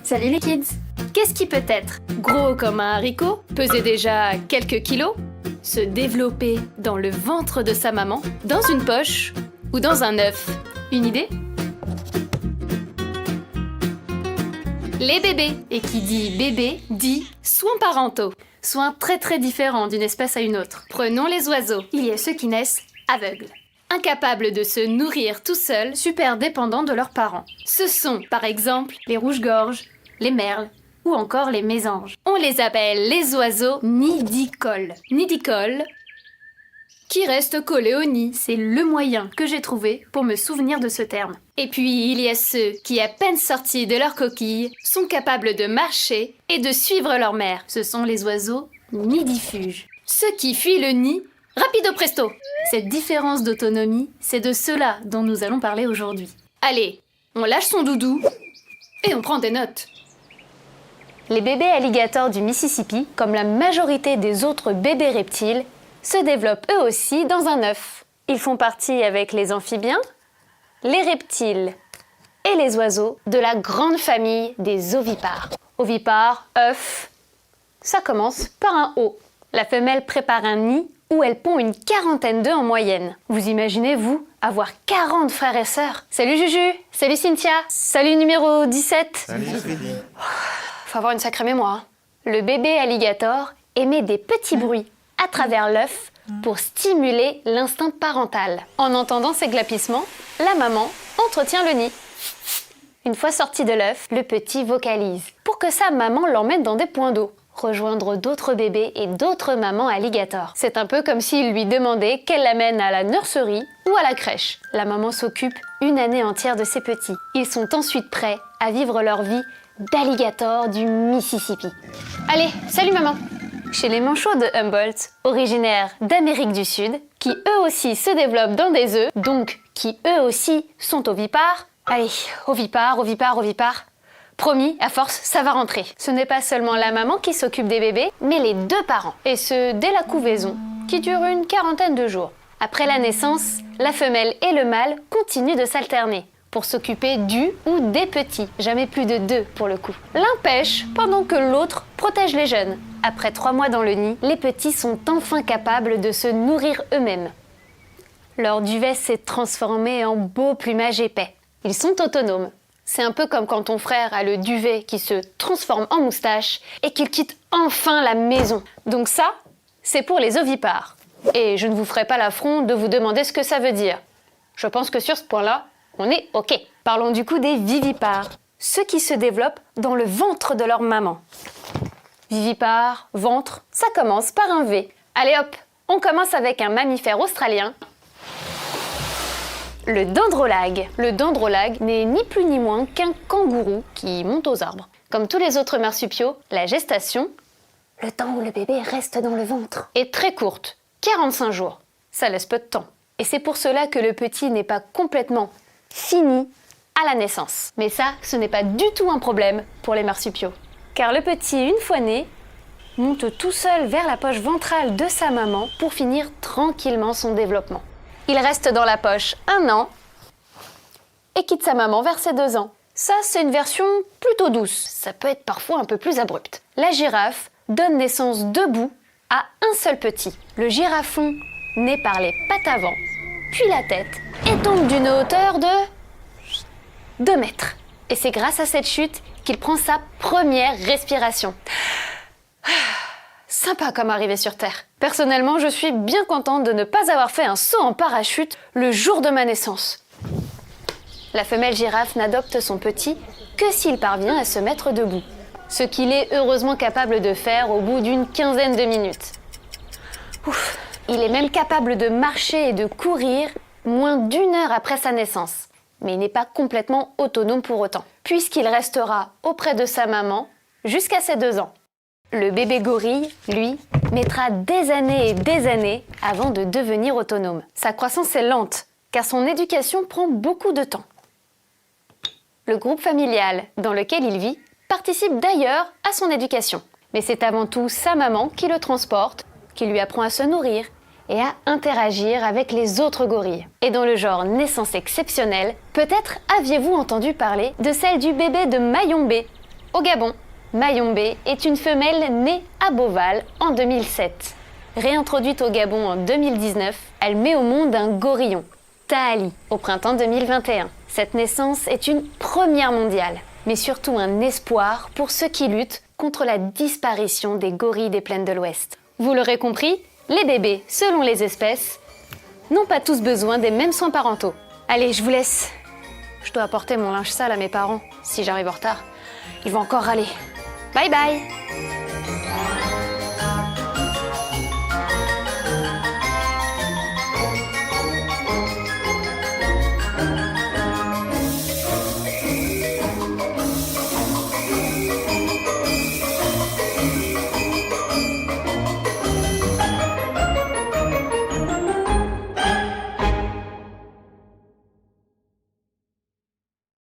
Salut les kids! Qu'est-ce qui peut être gros comme un haricot, peser déjà quelques kilos, se développer dans le ventre de sa maman, dans une poche ou dans un œuf? Une idée? Les bébés. Et qui dit bébé dit soins parentaux. Soins très différents d'une espèce à une autre. Prenons les oiseaux. Il y a ceux qui naissent aveugles, incapables de se nourrir tout seuls, super dépendants de leurs parents. Ce sont, par exemple, les rouges-gorges, les merles ou encore les mésanges. On les appelle les oiseaux nidicoles. Nidicoles qui restent collés au nid. C'est le moyen que j'ai trouvé pour me souvenir de ce terme. Et puis, il y a ceux qui, à peine sortis de leur coquille, sont capables de marcher et de suivre leur mère. Ce sont les oiseaux nidifuges. Ceux qui fuient le nid, rapido presto. Cette différence d'autonomie, c'est de cela dont nous allons parler aujourd'hui. Allez, on lâche son doudou et on prend des notes. Les bébés alligators du Mississippi, comme la majorité des autres bébés reptiles, se développent eux aussi dans un œuf. Ils font partie avec les amphibiens, les reptiles et les oiseaux de la grande famille des ovipares. Ovipares, œuf, ça commence par un O. La femelle prépare un nid où elle pond une quarantaine d'œufs en moyenne. Vous imaginez, vous, avoir 40 frères et sœurs? Salut Juju, salut Cynthia, salut numéro 17. Salut Freddy. Faut avoir une sacrée mémoire. Le bébé alligator émet des petits bruits à travers l'œuf pour stimuler l'instinct parental. En entendant ces glapissements, la maman entretient le nid. Une fois sorti de l'œuf, le petit vocalise pour que sa maman l'emmène dans des points d'eau, rejoindre d'autres bébés et d'autres mamans alligators. C'est un peu comme s'il lui demandait qu'elle l'amène à la nurserie ou à la crèche. La maman s'occupe une année entière de ses petits. Ils sont ensuite prêts à vivre leur vie d'alligator du Mississippi. Allez, salut maman! Chez les manchots de Humboldt, originaires d'Amérique du Sud, qui eux aussi se développent dans des œufs, donc qui eux aussi sont ovipares. Allez, ovipares. Promis, à force, ça va rentrer. Ce n'est pas seulement la maman qui s'occupe des bébés, mais les deux parents. Et ce, dès la couvaison, qui dure une quarantaine de jours. Après la naissance, la femelle et le mâle continuent de s'alterner pour s'occuper du ou des petits, jamais plus de 2 pour le coup. L'un pêche pendant que l'autre protège les jeunes. Après 3 mois dans le nid, les petits sont enfin capables de se nourrir eux-mêmes. Leur duvet s'est transformé en beau plumage épais. Ils sont autonomes. C'est un peu comme quand ton frère a le duvet qui se transforme en moustache et qu'il quitte enfin la maison. Donc ça, c'est pour les ovipares. Et je ne vous ferai pas l'affront de vous demander ce que ça veut dire. Je pense que sur ce point-là, on est OK. Parlons du coup des vivipares, ceux qui se développent dans le ventre de leur maman. Vivipare, ventre, ça commence par un V. Allez hop, on commence avec un mammifère australien, le dendrolague. Le dendrolague n'est ni plus ni moins qu'un kangourou qui monte aux arbres. Comme tous les autres marsupiaux, la gestation, le temps où le bébé reste dans le ventre, est très courte, 45 jours. Ça laisse peu de temps. Et c'est pour cela que le petit n'est pas complètement fini à la naissance. Mais ça, ce n'est pas du tout un problème pour les marsupiaux. Car le petit, une fois né, monte tout seul vers la poche ventrale de sa maman pour finir tranquillement son développement. Il reste dans la poche 1 an et quitte sa maman vers ses 2 ans. Ça, c'est une version plutôt douce. Ça peut être parfois un peu plus abrupte. La girafe donne naissance debout à un seul petit. Le girafon naît par les pattes avant, puis la tête, et tombe d'une hauteur de 2 mètres. Et c'est grâce à cette chute qu'il prend sa première respiration. Sympa comme arrivée sur Terre. Personnellement, je suis bien contente de ne pas avoir fait un saut en parachute le jour de ma naissance. La femelle girafe n'adopte son petit que s'il parvient à se mettre debout, ce qu'il est heureusement capable de faire au bout d'une quinzaine de minutes. Ouf. Il est même capable de marcher et de courir moins d'1 heure après sa naissance. Mais il n'est pas complètement autonome pour autant, puisqu'il restera auprès de sa maman jusqu'à ses 2 ans. Le bébé gorille, lui, mettra des années et des années avant de devenir autonome. Sa croissance est lente, car son éducation prend beaucoup de temps. Le groupe familial dans lequel il vit participe d'ailleurs à son éducation. Mais c'est avant tout sa maman qui le transporte, qui lui apprend à se nourrir et à interagir avec les autres gorilles. Et dans le genre naissance exceptionnelle, peut-être aviez-vous entendu parler de celle du bébé de Mayombe, Au Gabon, Mayombe est une femelle née à Beauval en 2007. Réintroduite au Gabon en 2019, elle met au monde un gorillon, Taali, au printemps 2021. Cette naissance est une première mondiale, mais surtout un espoir pour ceux qui luttent contre la disparition des gorilles des plaines de l'Ouest. Vous l'aurez compris, les bébés, selon les espèces, n'ont pas tous besoin des mêmes soins parentaux. Allez, je vous laisse. Je dois apporter mon linge sale à mes parents. Si j'arrive en retard, ils vont encore râler. Bye bye!